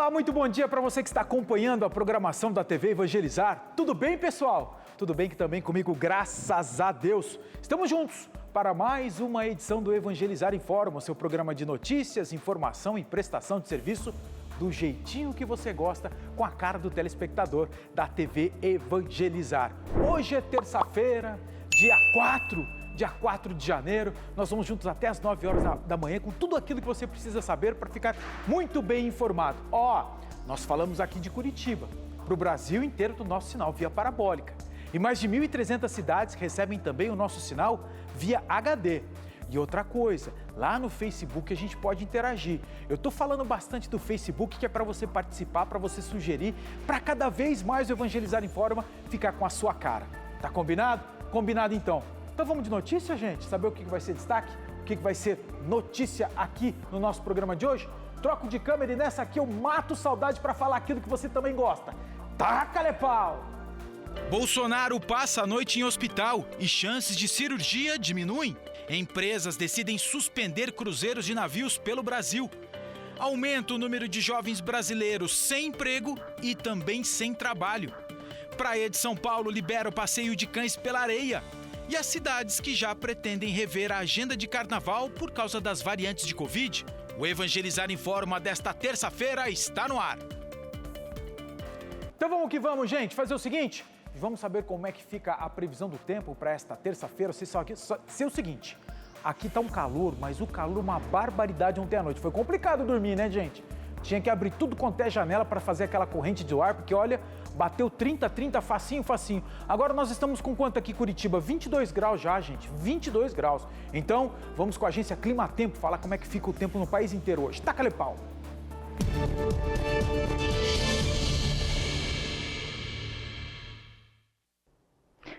Olá, muito bom dia para você que está acompanhando a programação da TV Evangelizar. Tudo bem, pessoal? Tudo bem que também comigo, graças a Deus. Estamos juntos para mais uma edição do Evangelizar Informa, seu programa de notícias, informação e prestação de serviço do jeitinho que você gosta, com a cara do telespectador da TV Evangelizar. Hoje é terça-feira, dia 4 de janeiro, nós vamos juntos até as 9 horas da manhã com tudo aquilo que você precisa saber para ficar muito bem informado. Nós falamos aqui de Curitiba, para o Brasil inteiro do nosso sinal via parabólica. E mais de 1.300 cidades recebem também o nosso sinal via HD. E outra coisa, lá no Facebook a gente pode interagir. Eu estou falando bastante do Facebook, que é para você participar, para você sugerir, para cada vez mais o Evangelizar Informa ficar com a sua cara. Tá combinado? Combinado então. Então vamos de notícia, gente? Saber o que vai ser destaque? O que vai ser notícia aqui no nosso programa de hoje? Troco de câmera e nessa aqui eu mato saudade para falar aquilo que você também gosta. Taca-lhe pau! Bolsonaro passa a noite em hospital e chances de cirurgia diminuem. Empresas decidem suspender cruzeiros de navios pelo Brasil. Aumenta o número de jovens brasileiros sem emprego e também sem trabalho. Praia de São Paulo libera o passeio de cães pela areia. E as cidades que já pretendem rever a agenda de carnaval por causa das variantes de Covid. O Evangelizar Informa desta terça-feira está no ar. Então vamos que vamos, gente. Fazer o seguinte, vamos saber como é que fica a previsão do tempo para esta terça-feira. Sei o seguinte, aqui tá um calor, mas o calor uma barbaridade ontem à noite. Foi complicado dormir, né, gente? Tinha que abrir tudo quanto é janela para fazer aquela corrente de ar, porque olha, bateu 30, facinho. Agora nós estamos com quanto aqui, Curitiba? 22 graus já, gente, 22 graus. Então, vamos com a agência Climatempo falar como é que fica o tempo no país inteiro hoje. Taca-lhe pau!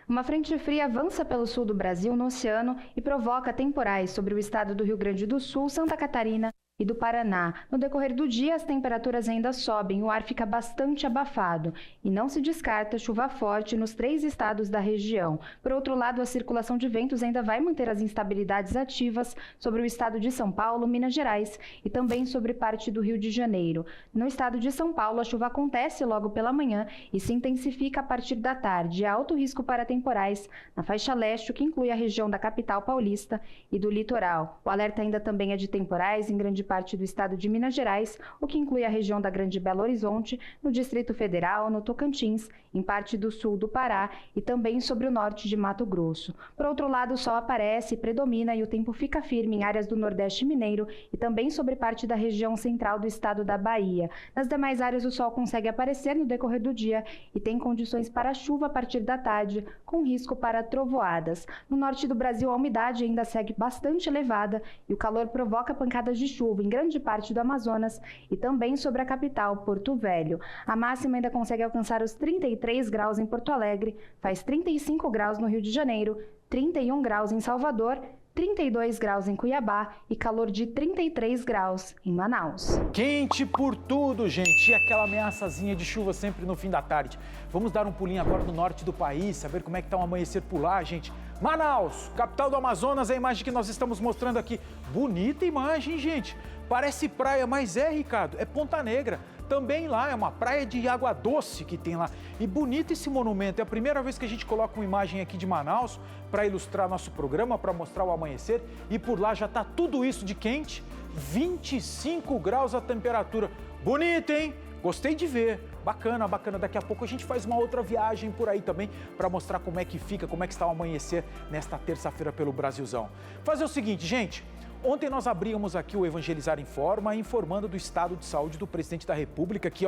Uma frente fria avança pelo sul do Brasil no oceano e provoca temporais sobre o estado do Rio Grande do Sul, Santa Catarina e do Paraná. No decorrer do dia, as temperaturas ainda sobem, o ar fica bastante abafado e não se descarta chuva forte nos 3 estados da região. Por outro lado, a circulação de ventos ainda vai manter as instabilidades ativas sobre o estado de São Paulo, Minas Gerais e também sobre parte do Rio de Janeiro. No estado de São Paulo, a chuva acontece logo pela manhã e se intensifica a partir da tarde. Há alto risco para temporais na faixa leste, o que inclui a região da capital paulista e do litoral. O alerta ainda também é de temporais em grande parte do estado de Minas Gerais, o que inclui a região da Grande Belo Horizonte, no Distrito Federal, no Tocantins, em parte do sul do Pará e também sobre o norte de Mato Grosso. Por outro lado, o sol aparece, predomina e o tempo fica firme em áreas do Nordeste mineiro e também sobre parte da região central do estado da Bahia. Nas demais áreas, o sol consegue aparecer no decorrer do dia e tem condições para chuva a partir da tarde, com risco para trovoadas. No norte do Brasil, a umidade ainda segue bastante elevada e o calor provoca pancadas de chuva em grande parte do Amazonas e também sobre a capital, Porto Velho. A máxima ainda consegue alcançar os 33 graus em Porto Alegre, faz 35 graus no Rio de Janeiro, 31 graus em Salvador, 32 graus em Cuiabá e calor de 33 graus em Manaus. Quente por tudo, gente, e aquela ameaçazinha de chuva sempre no fim da tarde. Vamos dar um pulinho agora no norte do país, saber como é que está o amanhecer por lá, gente. Manaus, capital do Amazonas, é a imagem que nós estamos mostrando aqui. Bonita imagem, gente. Parece praia, mas Ricardo, é Ponta Negra. Também lá é uma praia de água doce que tem lá. E bonito esse monumento. É a primeira vez que a gente coloca uma imagem aqui de Manaus para ilustrar nosso programa, para mostrar o amanhecer. E por lá já está tudo isso de quente. 25 graus a temperatura. Bonito, hein? Gostei de ver. Bacana. Daqui a pouco a gente faz uma outra viagem por aí também para mostrar como é que fica, como é que está o amanhecer nesta terça-feira pelo Brasilzão. Fazer o seguinte, gente. Ontem nós abríamos aqui o Evangelizar Informa, informando do estado de saúde do presidente da República, que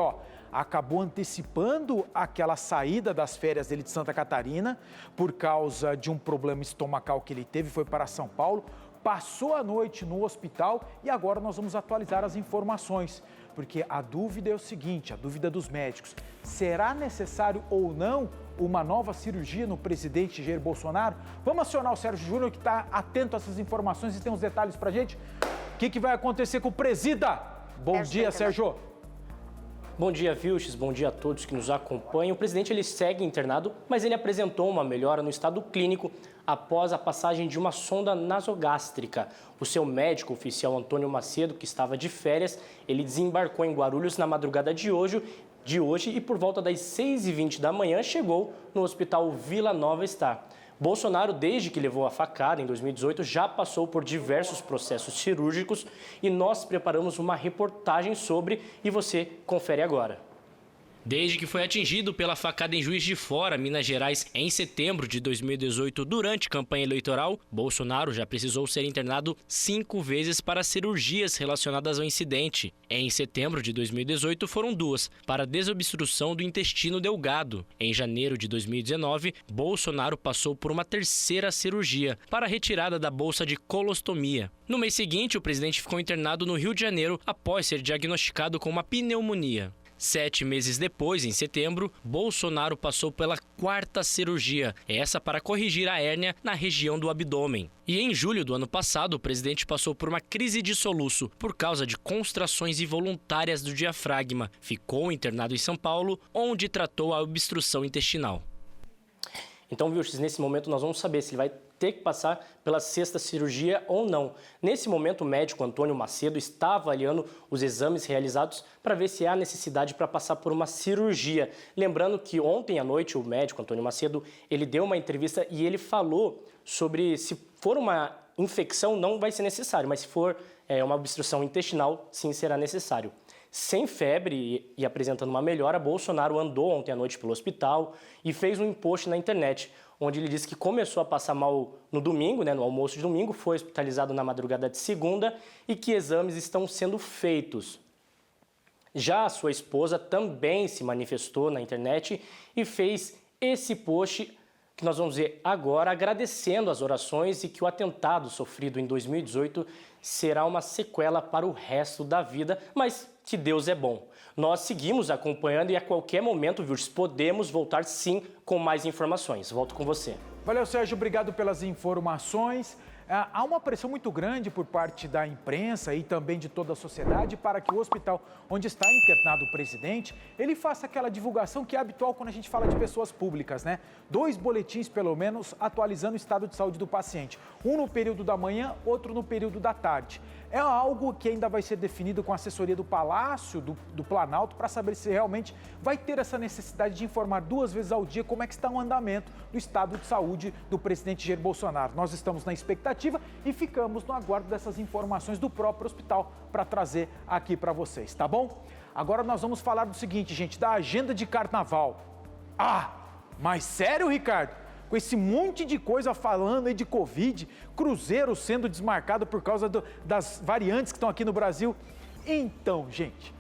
acabou antecipando aquela saída das férias dele de Santa Catarina por causa de um problema estomacal que ele teve, foi para São Paulo, passou a noite no hospital e agora nós vamos atualizar as informações. Porque a dúvida é o seguinte, a dúvida dos médicos, será necessário ou não uma nova cirurgia no presidente Jair Bolsonaro? Vamos acionar o Sérgio Júnior, que está atento a essas informações e tem uns detalhes para a gente. O que vai acontecer com o presida? Bom dia, Sérgio. Bom dia, Vilches. Bom dia a todos que nos acompanham. O presidente ele segue internado, mas ele apresentou uma melhora no estado clínico após a passagem de uma sonda nasogástrica. O seu médico oficial, Antônio Macedo, que estava de férias, ele desembarcou em Guarulhos na madrugada de hoje e por volta das 6h20 da manhã chegou no Hospital Vila Nova Star. Bolsonaro, desde que levou a facada em 2018, já passou por diversos processos cirúrgicos e nós preparamos uma reportagem sobre e você confere agora. Desde que foi atingido pela facada em Juiz de Fora, Minas Gerais, em setembro de 2018, durante campanha eleitoral, Bolsonaro já precisou ser internado 5 vezes para cirurgias relacionadas ao incidente. Em setembro de 2018, foram 2, para desobstrução do intestino delgado. Em janeiro de 2019, Bolsonaro passou por uma 3ª cirurgia, para a retirada da bolsa de colostomia. No mês seguinte, o presidente ficou internado no Rio de Janeiro após ser diagnosticado com uma pneumonia. 7 meses depois, em setembro, Bolsonaro passou pela 4ª cirurgia, essa para corrigir a hérnia na região do abdômen. E em julho do ano passado, o presidente passou por uma crise de soluço por causa de contrações involuntárias do diafragma. Ficou internado em São Paulo, onde tratou a obstrução intestinal. Então, Vilches, nesse momento nós vamos saber se ele vai ter que passar pela 6ª cirurgia ou não. Nesse momento, o médico Antônio Macedo está avaliando os exames realizados para ver se há necessidade para passar por uma cirurgia. Lembrando que ontem à noite o médico Antônio Macedo, ele deu uma entrevista e ele falou sobre se for uma infecção não vai ser necessário, mas se for uma obstrução intestinal, sim será necessário. Sem febre e apresentando uma melhora, Bolsonaro andou ontem à noite pelo hospital e fez um post na internet, onde ele disse que começou a passar mal no domingo, no almoço de domingo, foi hospitalizado na madrugada de segunda e que exames estão sendo feitos. Já a sua esposa também se manifestou na internet e fez esse post que nós vamos ver agora, agradecendo as orações e que o atentado sofrido em 2018 será uma sequela para o resto da vida, mas que Deus é bom. Nós seguimos acompanhando e a qualquer momento, Vilches, podemos voltar sim com mais informações. Volto com você. Valeu, Sérgio, obrigado pelas informações. Há uma pressão muito grande por parte da imprensa e também de toda a sociedade para que o hospital onde está internado o presidente, ele faça aquela divulgação que é habitual quando a gente fala de pessoas públicas, 2 boletins, pelo menos, atualizando o estado de saúde do paciente. Um no período da manhã, outro no período da tarde. É algo que ainda vai ser definido com a assessoria do Palácio, do Planalto, para saber se realmente vai ter essa necessidade de informar 2 vezes ao dia como é que está o andamento do estado de saúde do presidente Jair Bolsonaro. Nós estamos na expectativa e ficamos no aguardo dessas informações do próprio hospital para trazer aqui para vocês, tá bom? Agora nós vamos falar do seguinte, gente, da agenda de carnaval. Mas sério, Ricardo? Com esse monte de coisa falando aí de Covid, cruzeiro sendo desmarcado por causa das variantes que estão aqui no Brasil. Então, gente,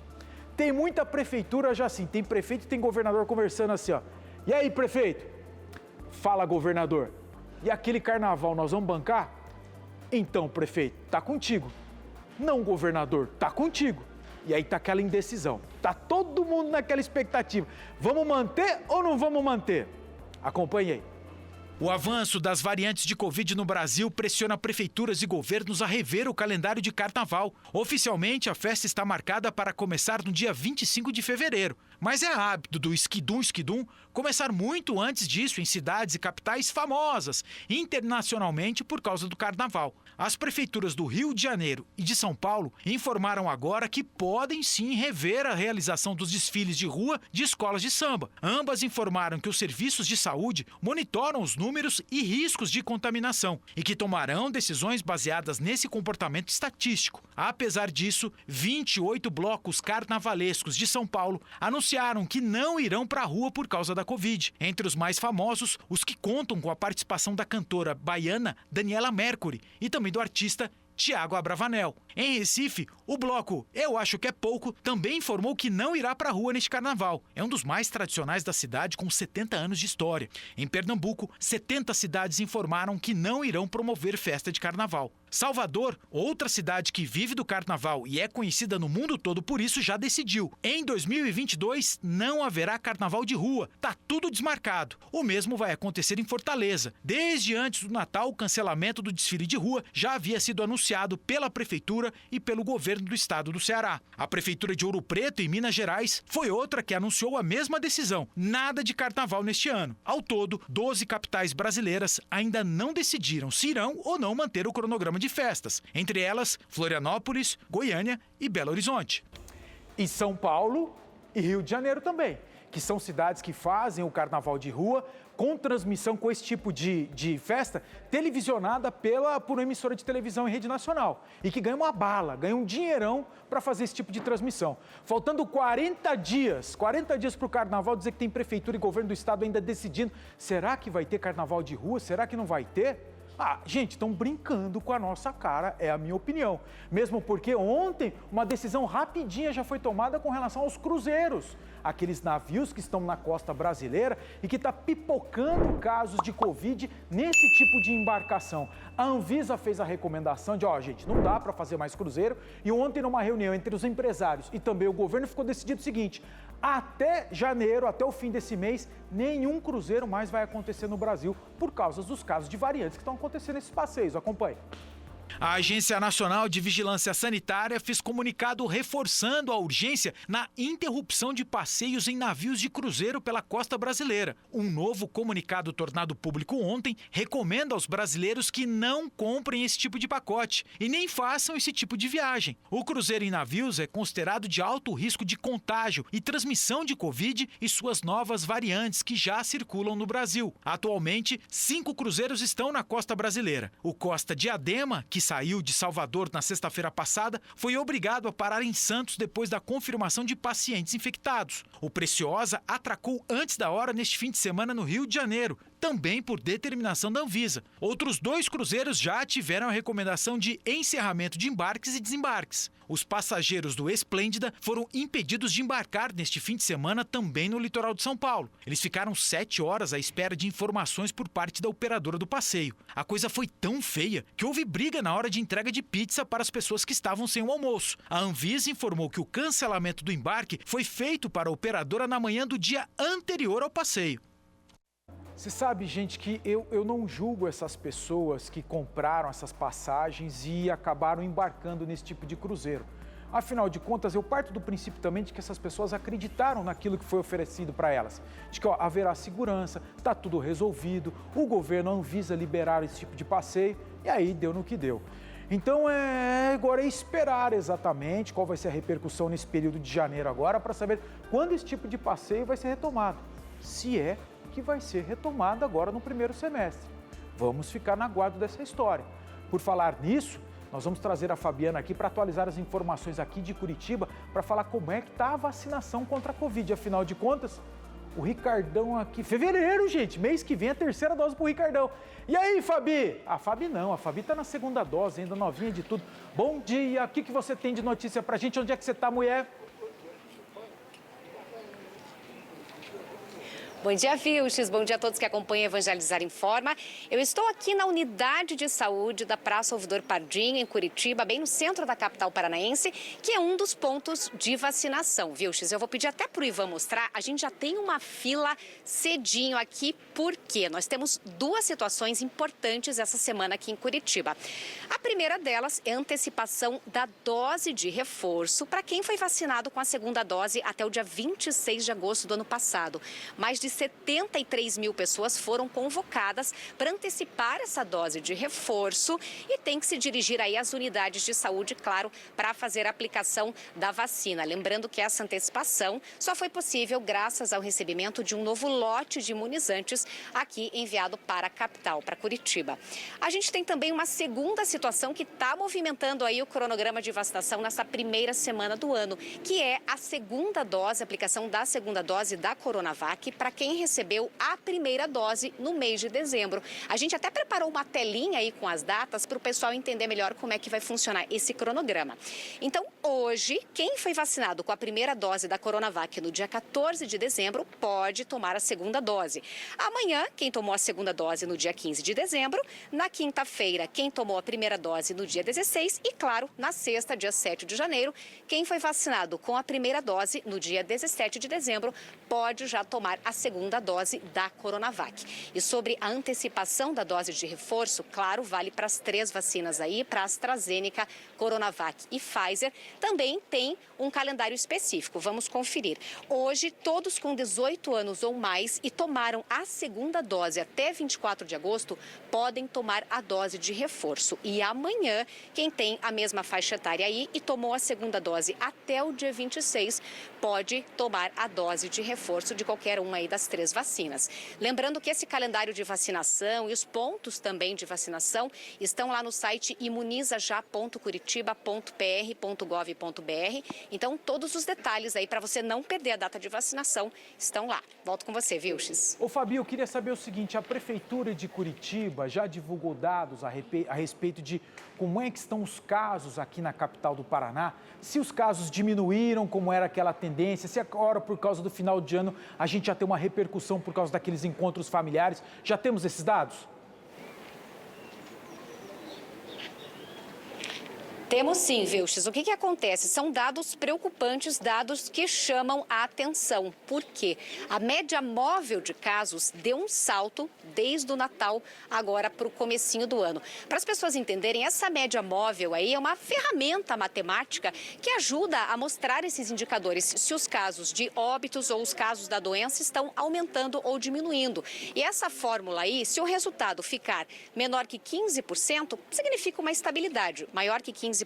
tem muita prefeitura já assim, tem prefeito e tem governador conversando assim, ó. E aí, prefeito? Fala, governador. E aquele carnaval nós vamos bancar? Então, prefeito, tá contigo. Não, governador, tá contigo. E aí tá aquela indecisão. Tá todo mundo naquela expectativa. Vamos manter ou não vamos manter? Acompanhe aí. O avanço das variantes de Covid no Brasil pressiona prefeituras e governos a rever o calendário de carnaval. Oficialmente, a festa está marcada para começar no dia 25 de fevereiro. Mas é hábito do esquidum começar muito antes disso em cidades e capitais famosas, internacionalmente por causa do carnaval. As prefeituras do Rio de Janeiro e de São Paulo informaram agora que podem sim rever a realização dos desfiles de rua de escolas de samba. Ambas informaram que os serviços de saúde monitoram os números e riscos de contaminação e que tomarão decisões baseadas nesse comportamento estatístico. Apesar disso, 28 blocos carnavalescos de São Paulo anunciaram que não irão para a rua por causa da Covid. Entre os mais famosos, os que contam com a participação da cantora baiana Daniela Mercury e também do artista Tiago Abravanel. Em Recife, o bloco Eu Acho Que É Pouco também informou que não irá para a rua neste carnaval. É um dos mais tradicionais da cidade, com 70 anos de história. Em Pernambuco, 70 cidades informaram que não irão promover festa de carnaval. Salvador, outra cidade que vive do carnaval e é conhecida no mundo todo por isso, já decidiu. Em 2022 não haverá carnaval de rua, tá tudo desmarcado. O mesmo vai acontecer em Fortaleza. Desde antes do Natal, o cancelamento do desfile de rua já havia sido anunciado pela prefeitura e pelo governo do estado do Ceará. A prefeitura de Ouro Preto, em Minas Gerais, foi outra que anunciou a mesma decisão. Nada de carnaval neste ano. Ao todo, 12 capitais brasileiras ainda não decidiram se irão ou não manter o cronograma de festas, entre elas Florianópolis, Goiânia e Belo Horizonte. E São Paulo e Rio de Janeiro também, que são cidades que fazem o carnaval de rua com transmissão, com esse tipo de festa televisionada por uma emissora de televisão em rede nacional e que ganha uma bala, ganha um dinheirão para fazer esse tipo de transmissão. Faltando 40 dias para o carnaval, dizer que tem prefeitura e governo do estado ainda decidindo, será que vai ter carnaval de rua? Será que não vai ter? Gente, estão brincando com a nossa cara, é a minha opinião. Mesmo porque ontem uma decisão rapidinha já foi tomada com relação aos cruzeiros, aqueles navios que estão na costa brasileira e que está pipocando casos de Covid nesse tipo de embarcação. A Anvisa fez a recomendação de, gente, não dá para fazer mais cruzeiro. E ontem, numa reunião entre os empresários e também o governo, ficou decidido o seguinte: até janeiro, até o fim desse mês, nenhum cruzeiro mais vai acontecer no Brasil por causa dos casos de variantes que estão acontecendo nesses passeios. Acompanhe. A Agência Nacional de Vigilância Sanitária fez comunicado reforçando a urgência na interrupção de passeios em navios de cruzeiro pela costa brasileira. Um novo comunicado tornado público ontem recomenda aos brasileiros que não comprem esse tipo de pacote e nem façam esse tipo de viagem. O cruzeiro em navios é considerado de alto risco de contágio e transmissão de Covid e suas novas variantes que já circulam no Brasil. Atualmente, 5 cruzeiros estão na costa brasileira. O Costa Diadema, que saiu de Salvador na sexta-feira passada, foi obrigado a parar em Santos depois da confirmação de pacientes infectados. O Preciosa atracou antes da hora neste fim de semana no Rio de Janeiro, também por determinação da Anvisa. Outros 2 cruzeiros já tiveram a recomendação de encerramento de embarques e desembarques. Os passageiros do Esplêndida foram impedidos de embarcar neste fim de semana também no litoral de São Paulo. Eles ficaram 7 horas à espera de informações por parte da operadora do passeio. A coisa foi tão feia que houve briga na hora de entrega de pizza para as pessoas que estavam sem o almoço. A Anvisa informou que o cancelamento do embarque foi feito para a operadora na manhã do dia anterior ao passeio. Você sabe, gente, que eu não julgo essas pessoas que compraram essas passagens e acabaram embarcando nesse tipo de cruzeiro. Afinal de contas, eu parto do princípio também de que essas pessoas acreditaram naquilo que foi oferecido para elas. De que haverá segurança, está tudo resolvido, o governo, a Anvisa liberaram esse tipo de passeio e aí deu no que deu. Então, agora é esperar exatamente qual vai ser a repercussão nesse período de janeiro agora para saber quando esse tipo de passeio vai ser retomado. Se é que vai ser retomado agora no primeiro semestre. Vamos ficar na guarda dessa história. Por falar nisso, nós vamos trazer a Fabiana aqui para atualizar as informações aqui de Curitiba para falar como é que está a vacinação contra a Covid. Afinal de contas, o Ricardão aqui... Fevereiro, gente, mês que vem a 3ª dose para o Ricardão. E aí, Fabi? A Fabi não, a Fabi está na 2ª dose, ainda novinha de tudo. Bom dia, o que você tem de notícia para a gente? Onde é que você está, mulher? Bom dia, Vilches. Bom dia a todos que acompanham Evangelizar Informa. Eu estou aqui na unidade de saúde da Praça Ouvidor Pardinho, em Curitiba, bem no centro da capital paranaense, que é um dos pontos de vacinação. Vilches, eu vou pedir até para o Ivan mostrar, a gente já tem uma fila cedinho aqui, porque nós temos 2 situações importantes essa semana aqui em Curitiba. A primeira delas é a antecipação da dose de reforço para quem foi vacinado com a 2ª dose até o dia 26 de agosto do ano passado. Mais de 73 mil pessoas foram convocadas para antecipar essa dose de reforço e tem que se dirigir aí às unidades de saúde, claro, para fazer a aplicação da vacina. Lembrando que essa antecipação só foi possível graças ao recebimento de um novo lote de imunizantes aqui enviado para a capital, para Curitiba. A gente tem também uma segunda situação que está movimentando aí o cronograma de vacinação nessa primeira semana do ano, que é a 2ª dose, a aplicação da 2ª dose da Coronavac para quem quem recebeu a primeira dose no mês de dezembro. A gente até preparou uma telinha aí com as datas para o pessoal entender melhor como é que vai funcionar esse cronograma. Então, hoje, quem foi vacinado com a primeira dose da Coronavac no dia 14 de dezembro pode tomar a segunda dose. Amanhã, quem tomou a segunda dose no dia 15 de dezembro. Na quinta-feira, quem tomou a primeira dose no dia 16 e, claro, na sexta, dia 7 de janeiro, quem foi vacinado com a primeira dose no dia 17 de dezembro pode já tomar a segunda dose da Coronavac. E sobre a antecipação da dose de reforço, claro, vale para as 3 vacinas aí, para a AstraZeneca, Coronavac e Pfizer, também tem um calendário específico. Vamos conferir. Hoje, todos com 18 anos ou mais e tomaram a segunda dose até 24 de agosto podem tomar a dose de reforço. E amanhã, quem tem a mesma faixa etária aí e tomou a segunda dose até o dia 26, pode tomar a dose de reforço de qualquer uma aí das 3 vacinas. Lembrando que esse calendário de vacinação e os pontos também de vacinação estão lá no site imunizajá.curitiba.pr.gov.br. Então, todos os detalhes aí para você não perder a data de vacinação estão lá. Volto com você, Vilches. Ô, Fabi, eu queria saber o seguinte, a Prefeitura de Curitiba já divulgou dados a respeito de como é que estão os casos aqui na capital do Paraná, se os casos diminuíram, como era aquela tendência, se agora, por causa do final de ano, a gente já tem uma repercussão por causa daqueles encontros familiares. Já temos esses dados? Temos sim, Vilches. O que acontece? São dados preocupantes, dados que chamam a atenção. Por quê? A média móvel de casos deu um salto desde o Natal agora para o comecinho do ano. Para as pessoas entenderem, essa média móvel aí é uma ferramenta matemática que ajuda a mostrar esses indicadores, se os casos de óbitos ou os casos da doença estão aumentando ou diminuindo. E essa fórmula aí, se o resultado ficar menor que 15%, significa uma estabilidade. Maior que 15%,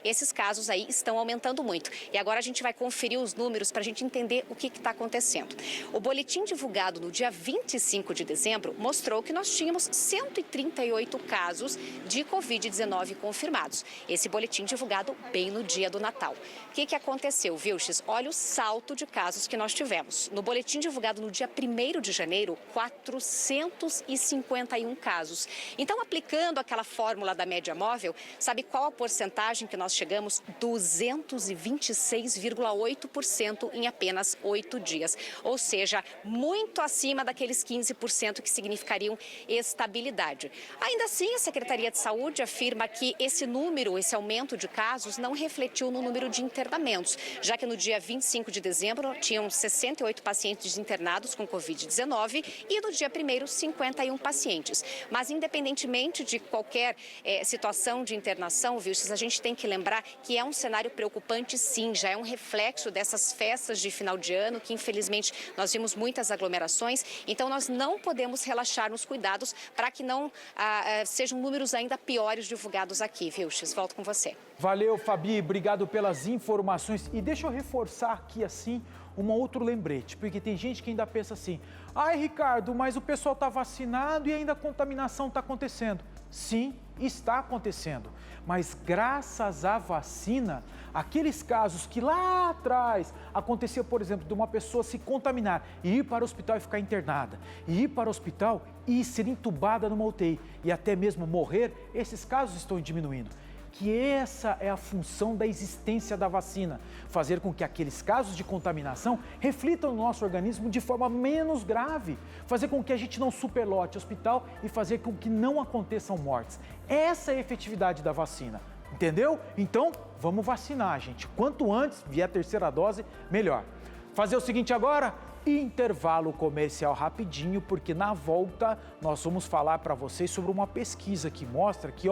esses casos aí estão aumentando muito. E agora a gente vai conferir os números para a gente entender o que está acontecendo. O boletim divulgado no dia 25 de dezembro mostrou que nós tínhamos 138 casos de Covid-19 confirmados. Esse boletim divulgado bem no dia do Natal. O que aconteceu, Vilches? Olha o salto de casos que nós tivemos. No boletim divulgado no dia 1º de janeiro, 451 casos. Então, aplicando aquela fórmula da média móvel, sabe qual a porcentagem que nós chegamos? 226,8% em apenas 8 dias. Ou seja, muito acima daqueles 15% que significariam estabilidade. Ainda assim, a Secretaria de Saúde afirma que esse número, esse aumento de casos, não refletiu no número de internamentos, já que no dia 25 de dezembro tinham 68 pacientes internados com Covid-19 e no dia 1º, 51 pacientes. Mas, independentemente de qualquer situação de internação, Vilches, a gente tem que lembrar que é um cenário preocupante, sim, já é um reflexo dessas festas de final de ano, que infelizmente nós vimos muitas aglomerações, então nós não podemos relaxar nos cuidados para que não sejam números ainda piores divulgados aqui, Vilches. Volto com você. Valeu, Fabi, obrigado pelas informações. E deixa eu reforçar aqui, assim, um outro lembrete, porque tem gente que ainda pensa assim, ai, Ricardo, mas o pessoal está vacinado e ainda a contaminação está acontecendo. Sim, está acontecendo, mas graças à vacina, aqueles casos que lá atrás acontecia, por exemplo, de uma pessoa se contaminar e ir para o hospital e ficar internada, e ir para o hospital e ser entubada numa UTI e até mesmo morrer, esses casos estão diminuindo. Que essa é a função da existência da vacina, fazer com que aqueles casos de contaminação reflitam no nosso organismo de forma menos grave, fazer com que a gente não superlote o hospital e fazer com que não aconteçam mortes. Essa é a efetividade da vacina, entendeu? Então, vamos vacinar, gente. Quanto antes vier a terceira dose, melhor. Fazer o seguinte agora, intervalo comercial rapidinho, porque na volta nós vamos falar para vocês sobre uma pesquisa que mostra que,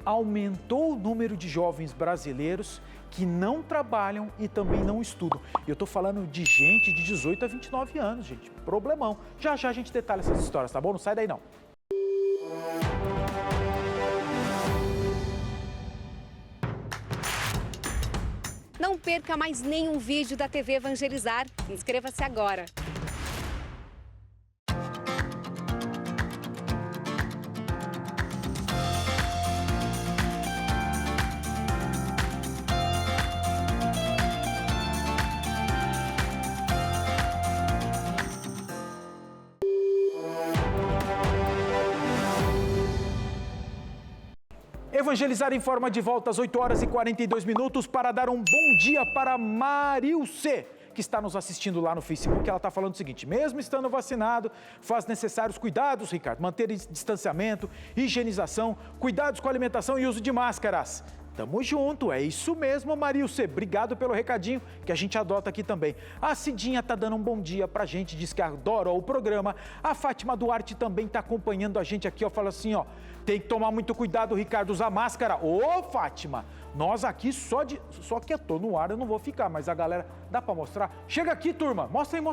aumentou o número de jovens brasileiros que não trabalham e também não estudam. E eu estou falando de gente de 18 a 29 anos, gente. Problemão. Já já a gente detalha essas histórias, tá bom? Não sai daí não. Não perca mais nenhum vídeo da TV Evangelizar. Inscreva-se agora. Evangelizar em Forma de volta às 8 horas e 42 minutos para dar um bom dia para Marilce, que está nos assistindo lá no Facebook. Ela está falando o seguinte: mesmo estando vacinado, faz necessários cuidados, Ricardo, manter distanciamento, higienização, cuidados com a alimentação e uso de máscaras. Tamo junto, é isso mesmo, Marilce. Obrigado pelo recadinho que a gente adota aqui também. A Cidinha tá dando um bom dia pra gente, diz que adora o programa. A Fátima Duarte também tá acompanhando a gente aqui, ó, fala assim, ó, tem que tomar muito cuidado, Ricardo, usar máscara. Ô, Fátima, nós aqui só que eu tô no ar, eu não vou ficar, mas a galera, dá pra mostrar? Chega aqui, turma, mostra aí,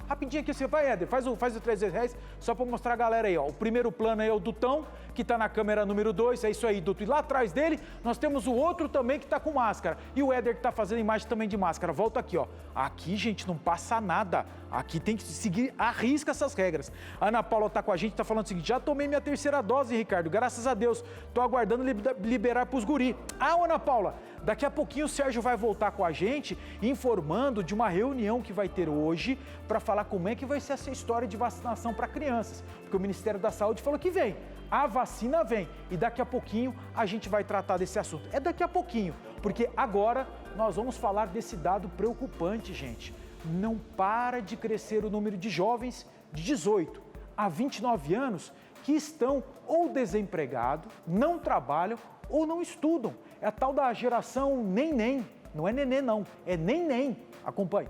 rapidinho aqui, você vai, Éder, faz o 3 reais, só pra mostrar a galera aí, ó. O primeiro plano aí é o Dutão, que tá na câmera número 2, é isso aí, Duto. E lá atrás dele, nós temos o outro também que tá com máscara. E o Éder que tá fazendo imagem também de máscara. Volta aqui, ó. Aqui, gente, não passa nada. Aqui tem que seguir à risca essas regras. A Ana Paula tá com a gente, tá falando o seguinte: já tomei minha terceira dose, Ricardo, graças a Deus. Tô aguardando liberar pros guri. Ah, Ana Paula, daqui a pouquinho o Sérgio vai voltar com a gente, informando de uma reunião que vai ter hoje para falar como é que vai ser essa história de vacinação para crianças. Porque o Ministério da Saúde falou que vem. A vacina vem e daqui a pouquinho a gente vai tratar desse assunto. É daqui a pouquinho, porque agora nós vamos falar desse dado preocupante, gente. Não para de crescer o número de jovens de 18 a 29 anos que estão ou desempregados, não trabalham ou não estudam. É a tal da geração nem. Não é nenê não, é nem. Acompanhe.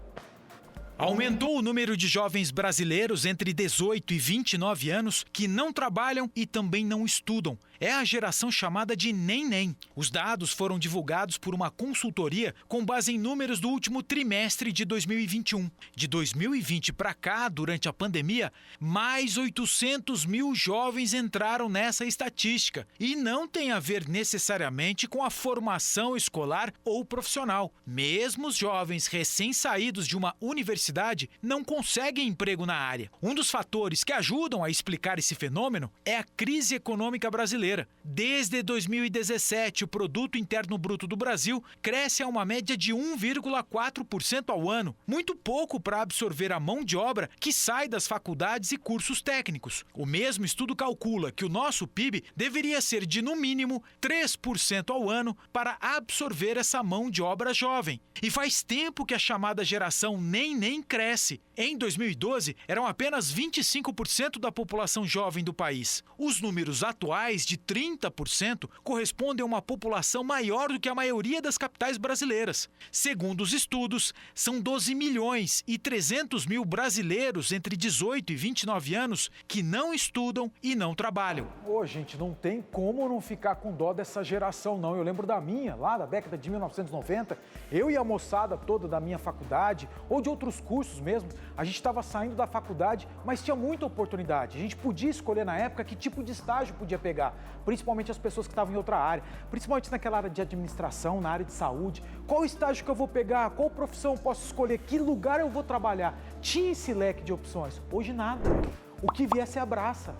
Aumentou o número de jovens brasileiros entre 18 e 29 anos que não trabalham e também não estudam. É a geração chamada de nem. Os dados foram divulgados por uma consultoria com base em números do último trimestre de 2021. De 2020 para cá, durante a pandemia, mais 800 mil jovens entraram nessa estatística. E não tem a ver necessariamente com a formação escolar ou profissional. Mesmo os jovens recém-saídos de uma universidade não conseguem emprego na área. Um dos fatores que ajudam a explicar esse fenômeno é a crise econômica brasileira. Desde 2017, o Produto Interno Bruto do Brasil cresce a uma média de 1,4% ao ano, muito pouco para absorver a mão de obra que sai das faculdades e cursos técnicos. O mesmo estudo calcula que o nosso PIB deveria ser de, no mínimo, 3% ao ano para absorver essa mão de obra jovem. E faz tempo que a chamada geração nem cresce. Em 2012, eram apenas 25% da população jovem do país. Os números atuais de 30% correspondem a uma população maior do que a maioria das capitais brasileiras. Segundo os estudos, são 12 milhões e 300 mil brasileiros entre 18 e 29 anos que não estudam e não trabalham. Ô, gente, não tem como não ficar com dó dessa geração, não. Eu lembro da minha, lá da década de 1990, eu e a moçada toda da minha faculdade, ou de outros cursos mesmo, a gente estava saindo da faculdade, mas tinha muita oportunidade. A gente podia escolher na época que tipo de estágio podia pegar, principalmente as pessoas que estavam em outra área, principalmente naquela área de administração, na área de saúde. Qual estágio que eu vou pegar? Qual profissão eu posso escolher? Que lugar eu vou trabalhar? Tinha esse leque de opções. Hoje nada. O que vier se abraça.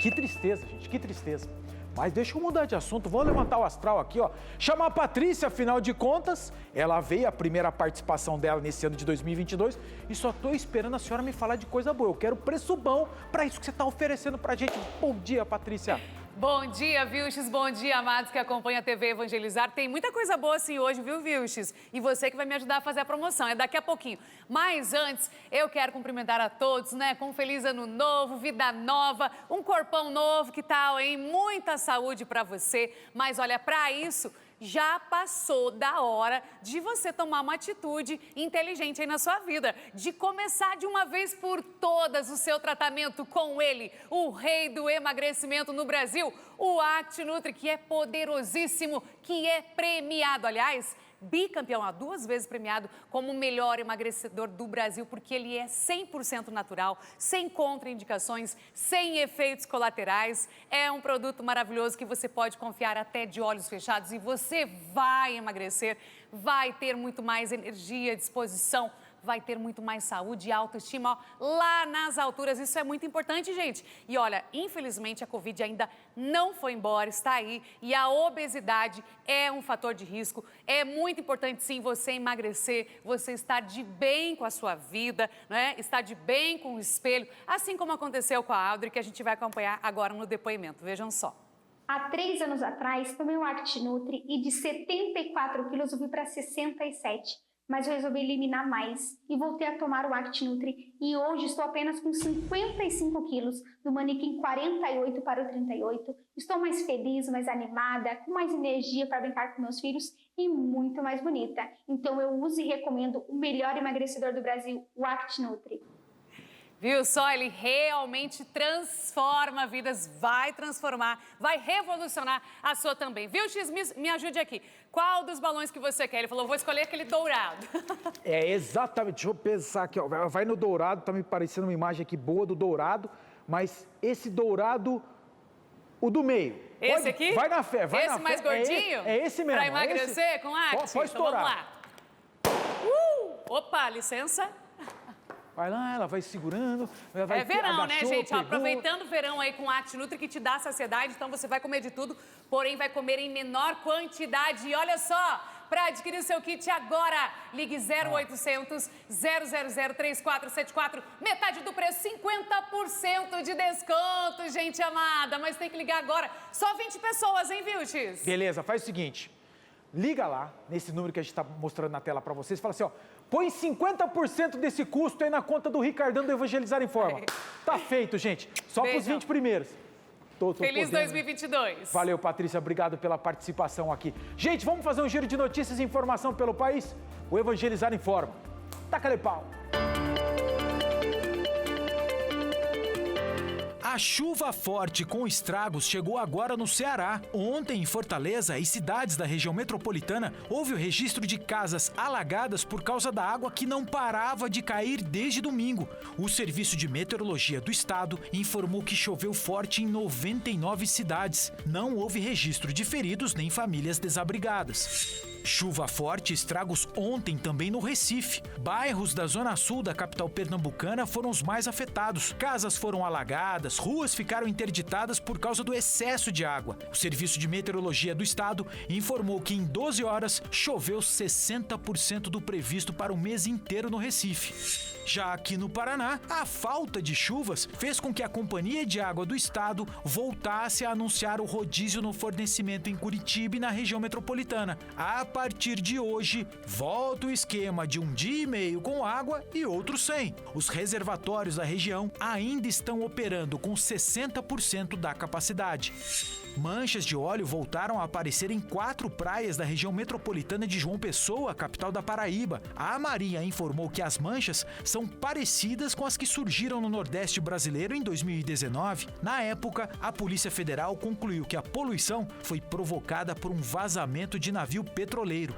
Que tristeza, gente, que tristeza. Mas deixa eu mudar de assunto, vamos levantar o astral aqui, ó. Chamar a Patrícia, afinal de contas, ela veio, a primeira participação dela nesse ano de 2022, e só tô esperando a senhora me falar de coisa boa. Eu quero preço bom para isso que você tá oferecendo pra gente. Bom dia, Patrícia. Bom dia, Vilches. Bom dia, amados que acompanham a TV Evangelizar. Tem muita coisa boa assim hoje, viu, Vilches? E você que vai me ajudar a fazer a promoção, é daqui a pouquinho. Mas antes, eu quero cumprimentar a todos, né? Com um feliz ano novo, vida nova, um corpão novo, que tal, hein? Muita saúde pra você. Mas olha, pra isso, já passou da hora de você tomar uma atitude inteligente aí na sua vida, de começar de uma vez por todas o seu tratamento com ele, o rei do emagrecimento no Brasil, o ActiNutri, que é poderosíssimo, que é premiado, aliás, bicampeão, 2 vezes premiado como o melhor emagrecedor do Brasil, porque ele é 100% natural, sem contraindicações, sem efeitos colaterais. É um produto maravilhoso que você pode confiar até de olhos fechados e você vai emagrecer, vai ter muito mais energia, disposição, vai ter muito mais saúde e autoestima, ó, lá nas alturas. Isso é muito importante, gente. E olha, infelizmente a Covid ainda não foi embora, está aí. E a obesidade é um fator de risco. É muito importante, sim, você emagrecer, você estar de bem com a sua vida, né? Estar de bem com o espelho, assim como aconteceu com a Audrey, que a gente vai acompanhar agora no depoimento. Vejam só. Há 3 anos atrás, tomei o ActiNutri e de 74 quilos eu fui para 67. Mas eu resolvi eliminar mais e voltei a tomar o ActiNutri e hoje estou apenas com 55 quilos, do manequim 48 para o 38. Estou mais feliz, mais animada, com mais energia para brincar com meus filhos e muito mais bonita. Então eu uso e recomendo o melhor emagrecedor do Brasil, o ActiNutri. Viu só? Ele realmente transforma vidas, vai transformar, vai revolucionar a sua também. Viu, X? Me ajude aqui. Qual dos balões que você quer? Ele falou, vou escolher aquele dourado. É, exatamente. Deixa eu pensar aqui, ó. Vai no dourado, tá me parecendo uma imagem aqui boa do dourado, mas esse dourado, o do meio. Esse aqui? Vai na fé, vai na fé. Esse mais gordinho? É esse mesmo. Pra emagrecer com Acti? Pode estourar. Então vamos lá. Opa, licença. Vai lá, ela vai segurando. Vai verão, agachou, né, gente? pegou. Aproveitando o verão aí com o ActiNutri, que te dá saciedade, então você vai comer de tudo, porém vai comer em menor quantidade. E olha só, para adquirir o seu kit agora, ligue 0800 000 3474, metade do preço, 50% de desconto, gente amada. Mas tem que ligar agora, só 20 pessoas, hein, viu, X? Beleza, faz o seguinte, liga lá, nesse número que a gente está mostrando na tela para vocês, fala assim, ó, põe 50% desse custo aí na conta do Ricardão do Evangelizar em Forma. Tá feito, gente. Só para os 20 primeiros. Feliz 2022. Valeu, Patrícia. Obrigado pela participação aqui. Gente, vamos fazer um giro de notícias e informação pelo país? O Evangelizar em Forma. Taca-lhe pau. A chuva forte com estragos chegou agora no Ceará. Ontem, em Fortaleza e cidades da região metropolitana, houve o registro de casas alagadas por causa da água que não parava de cair desde domingo. O Serviço de Meteorologia do Estado informou que choveu forte em 99 cidades. Não houve registro de feridos nem famílias desabrigadas. Chuva forte e estragos ontem também no Recife. Bairros da zona sul da capital pernambucana foram os mais afetados. Casas foram alagadas, ruas ficaram interditadas por causa do excesso de água. O Serviço de Meteorologia do Estado informou que em 12 horas choveu 60% do previsto para o mês inteiro no Recife. Já aqui no Paraná, a falta de chuvas fez com que a Companhia de Água do Estado voltasse a anunciar o rodízio no fornecimento em Curitiba e na região metropolitana. A partir de hoje, volta o esquema de 1 dia e meio com água e outro sem. Os reservatórios da região ainda estão operando com 60% da capacidade. Manchas de óleo voltaram a aparecer em 4 praias da região metropolitana de João Pessoa, capital da Paraíba. A Marinha informou que as manchas são parecidas com as que surgiram no Nordeste brasileiro em 2019. Na época, a Polícia Federal concluiu que a poluição foi provocada por um vazamento de navio petroleiro.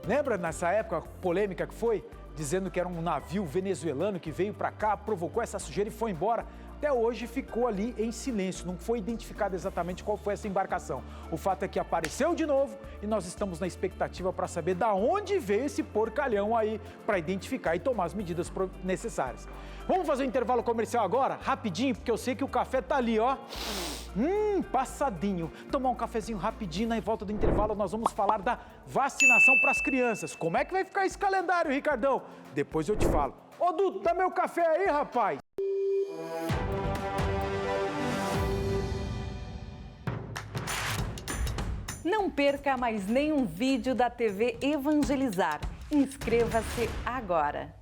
Lembra nessa época a polêmica que foi? Dizendo que era um navio venezuelano que veio para cá, provocou essa sujeira e foi embora. Até hoje ficou ali em silêncio, não foi identificado exatamente qual foi essa embarcação. O fato é que apareceu de novo e nós estamos na expectativa para saber da onde veio esse porcalhão aí, para identificar e tomar as medidas necessárias. Vamos fazer um intervalo comercial agora, rapidinho, porque eu sei que o café tá ali, ó. Passadinho. Tomar um cafezinho rapidinho, na volta do intervalo nós vamos falar da vacinação para as crianças. Como é que vai ficar esse calendário, Ricardão? Depois eu te falo. Ô, Dudu, dá meu café aí, rapaz. Não perca mais nenhum vídeo da TV Evangelizar. Inscreva-se agora.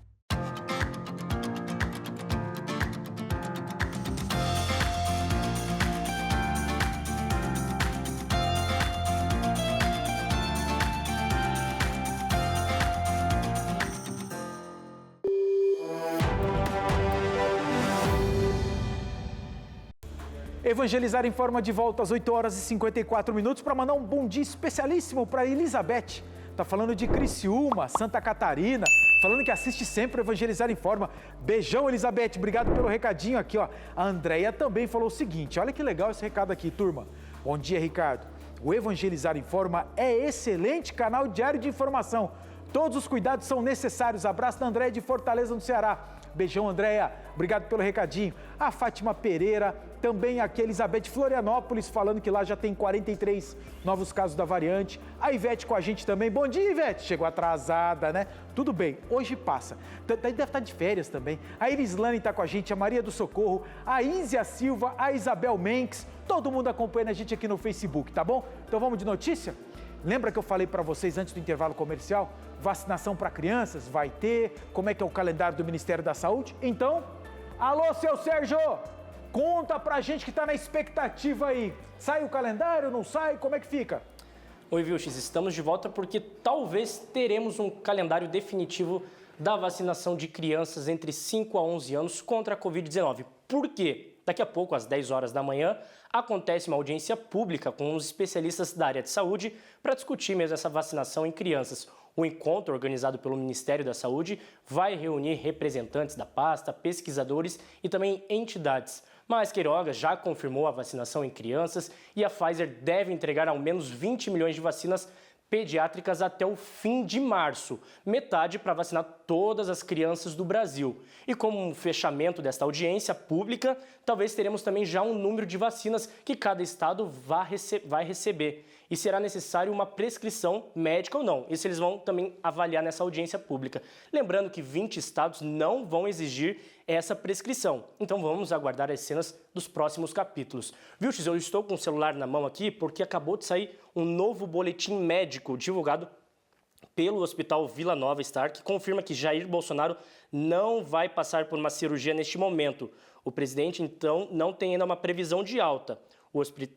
Evangelizar em Forma de volta às 8 horas e 54 minutos para mandar um bom dia especialíssimo para Elizabeth. Tá falando de Criciúma, Santa Catarina, falando que assiste sempre Evangelizar em Forma. Beijão, Elizabeth, obrigado pelo recadinho aqui, ó. A Andréia também falou o seguinte, olha que legal esse recado aqui, turma. Bom dia, Ricardo. O Evangelizar em Forma é excelente canal diário de informação. Todos os cuidados são necessários. Abraço da Andréia de Fortaleza, no Ceará. Beijão, Andréia. Obrigado pelo recadinho. A Fátima Pereira, também aqui a Elizabeth de Florianópolis, falando que lá já tem 43 novos casos da variante. A Ivete com a gente também. Bom dia, Ivete. Chegou atrasada, né? Tudo bem, hoje passa. Deve estar de férias também. A Irislane está com a gente, a Maria do Socorro, a Ízia Silva, a Isabel Menks. Todo mundo acompanhando a gente aqui no Facebook, tá bom? Então vamos de notícia? Lembra que eu falei para vocês antes do intervalo comercial? Vacinação para crianças vai ter, como é que é o calendário do Ministério da Saúde? Então, alô, seu Sérgio, conta pra gente que tá na expectativa aí. Sai o calendário, não sai? Como é que fica? Oi, Vilches, estamos de volta porque talvez teremos um calendário definitivo da vacinação de crianças entre 5 a 11 anos contra a Covid-19. Por quê? Daqui a pouco, às 10 horas da manhã, acontece uma audiência pública com os especialistas da área de saúde para discutir mesmo essa vacinação em crianças. O encontro, organizado pelo Ministério da Saúde, vai reunir representantes da pasta, pesquisadores e também entidades. Mas Queiroga já confirmou a vacinação em crianças e a Pfizer deve entregar ao menos 20 milhões de vacinas pediátricas até o fim de março, metade para vacinar todas as crianças do Brasil. E como um fechamento desta audiência pública, talvez teremos também já um número de vacinas que cada estado vai receber. E será necessário uma prescrição médica ou não. Isso eles vão também avaliar nessa audiência pública. Lembrando que 20 estados não vão exigir essa prescrição. Então vamos aguardar as cenas dos próximos capítulos. Vilches, eu estou com o celular na mão aqui porque acabou de sair um novo boletim médico divulgado pelo Hospital Vila Nova Star, que confirma que Jair Bolsonaro não vai passar por uma cirurgia neste momento. O presidente, então, não tem ainda uma previsão de alta.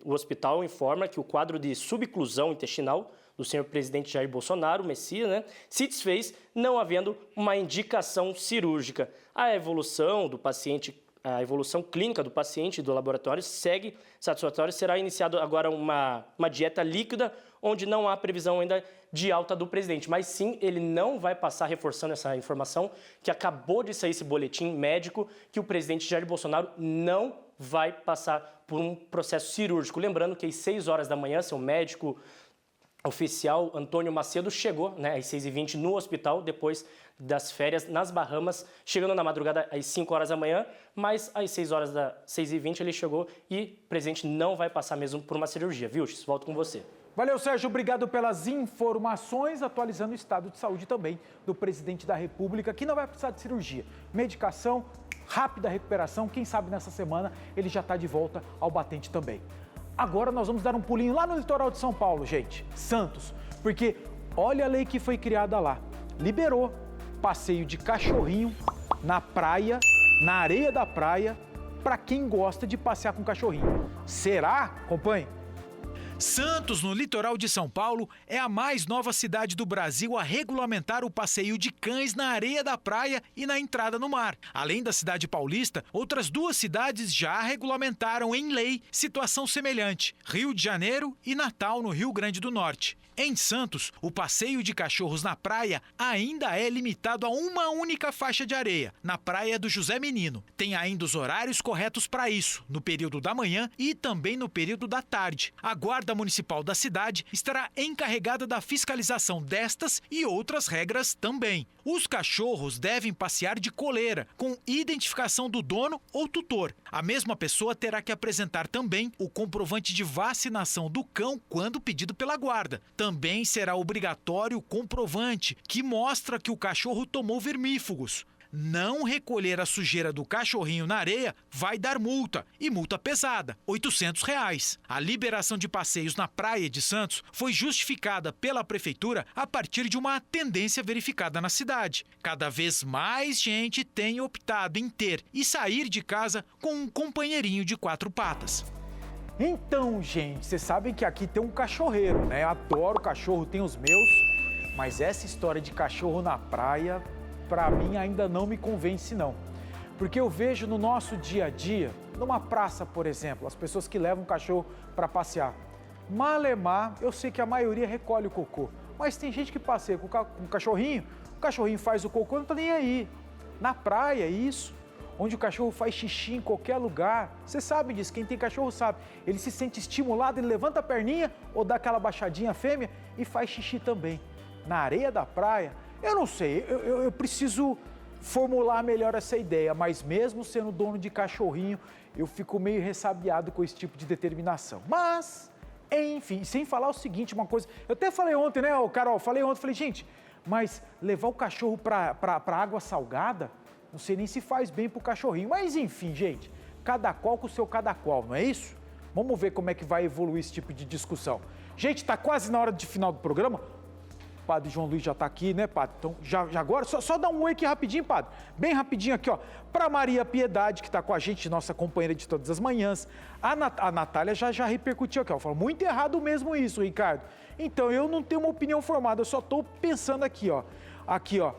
O hospital informa que o quadro de subclusão intestinal do senhor presidente Jair Bolsonaro, o Messias, né, se desfez, não havendo uma indicação cirúrgica. A evolução clínica do paciente do laboratório segue satisfatória. Será iniciada agora uma dieta líquida, onde não há previsão ainda de alta do presidente. Mas sim, ele não vai passar, reforçando essa informação, que acabou de sair esse boletim médico, que o presidente Jair Bolsonaro não vai passar por um processo cirúrgico. Lembrando que às 6 horas da manhã, seu médico oficial, Antônio Macedo, chegou, às 6h20 no hospital, depois das férias nas Bahamas, chegando na madrugada às 5 horas da manhã, mas às 6h20 ele chegou e o presidente não vai passar mesmo por uma cirurgia. Vilches, volto com você. Valeu, Sérgio. Obrigado pelas informações, atualizando o estado de saúde também do presidente da República, que não vai precisar de cirurgia. Medicação, rápida recuperação, quem sabe nessa semana ele já está de volta ao batente também. Agora nós vamos dar um pulinho lá no litoral de São Paulo, gente, Santos, porque olha a lei que foi criada lá. Liberou passeio de cachorrinho na praia, na areia da praia, para quem gosta de passear com cachorrinho. Será? Acompanhe. Santos, no litoral de São Paulo, é a mais nova cidade do Brasil a regulamentar o passeio de cães na areia da praia e na entrada no mar. Além da cidade paulista, outras 2 cidades já regulamentaram em lei situação semelhante: Rio de Janeiro e Natal, no Rio Grande do Norte. Em Santos, o passeio de cachorros na praia ainda é limitado a uma única faixa de areia, na praia do José Menino. Tem ainda os horários corretos para isso, no período da manhã e também no período da tarde. A Guarda Municipal da cidade estará encarregada da fiscalização destas e outras regras também. Os cachorros devem passear de coleira, com identificação do dono ou tutor. A mesma pessoa terá que apresentar também o comprovante de vacinação do cão quando pedido pela guarda. Também será obrigatório o comprovante que mostra que o cachorro tomou vermífugos. Não recolher a sujeira do cachorrinho na areia vai dar multa, e multa pesada, R$ 800. A liberação de passeios na praia de Santos foi justificada pela prefeitura a partir de uma tendência verificada na cidade. Cada vez mais gente tem optado em ter e sair de casa com um companheirinho de 4 patas. Então, gente, vocês sabem que aqui tem um cachorreiro, né? Eu adoro cachorro, tenho os meus, mas essa história de cachorro na praia, para mim, ainda não me convence, não. Porque eu vejo no nosso dia a dia, numa praça, por exemplo, as pessoas que levam o cachorro para passear. Malemar, eu sei que a maioria recolhe o cocô, mas tem gente que passeia com o cachorrinho faz o cocô, não tá nem aí. Na praia, isso, onde o cachorro faz xixi em qualquer lugar, você sabe disso, quem tem cachorro sabe. Ele se sente estimulado, ele levanta a perninha ou dá aquela baixadinha fêmea e faz xixi também. Na areia da praia, Eu não sei, eu preciso formular melhor essa ideia, mas mesmo sendo dono de cachorrinho, eu fico meio ressabiado com esse tipo de determinação. Mas, enfim, sem falar o seguinte, uma coisa, eu até falei ontem, né, Carol, falei, gente, mas levar o cachorro para água salgada, não sei nem se faz bem pro cachorrinho, mas enfim, gente, cada qual com o seu cada qual, não é isso? Vamos ver como é que vai evoluir esse tipo de discussão. Gente, tá quase na hora de final do programa. O padre João Luiz já está aqui, né, padre? Então, já agora, só dá um oi aqui rapidinho, padre. Bem rapidinho aqui, ó. Para Maria Piedade, que está com a gente, nossa companheira de todas as manhãs. A Natália já repercutiu aqui, ó. Falou, muito errado mesmo isso, Ricardo. Então, eu não tenho uma opinião formada, eu só estou pensando aqui, ó. Aqui, ó.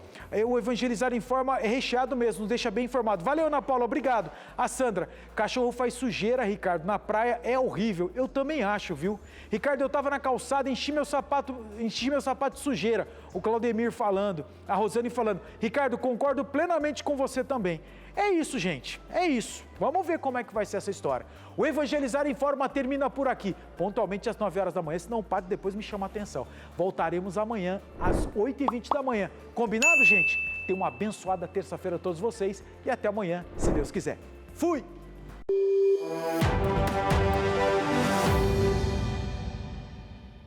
O Evangelizar Informa é recheado mesmo, nos deixa bem informado. Valeu, Ana Paula, obrigado. A Sandra, cachorro faz sujeira, Ricardo, na praia é horrível. Eu também acho, viu? Ricardo, eu tava na calçada, enchi meu sapato de sujeira. O Claudemir falando, a Rosane falando. Ricardo, concordo plenamente com você também. É isso, gente, é isso. Vamos ver como é que vai ser essa história. O Evangelizar Informa termina por aqui, pontualmente às 9 horas da manhã, senão o padre depois me chama a atenção. Voltaremos amanhã às 8h20 da manhã. Combinado, gente? Tenham uma abençoada terça-feira a todos vocês e até amanhã, se Deus quiser. Fui!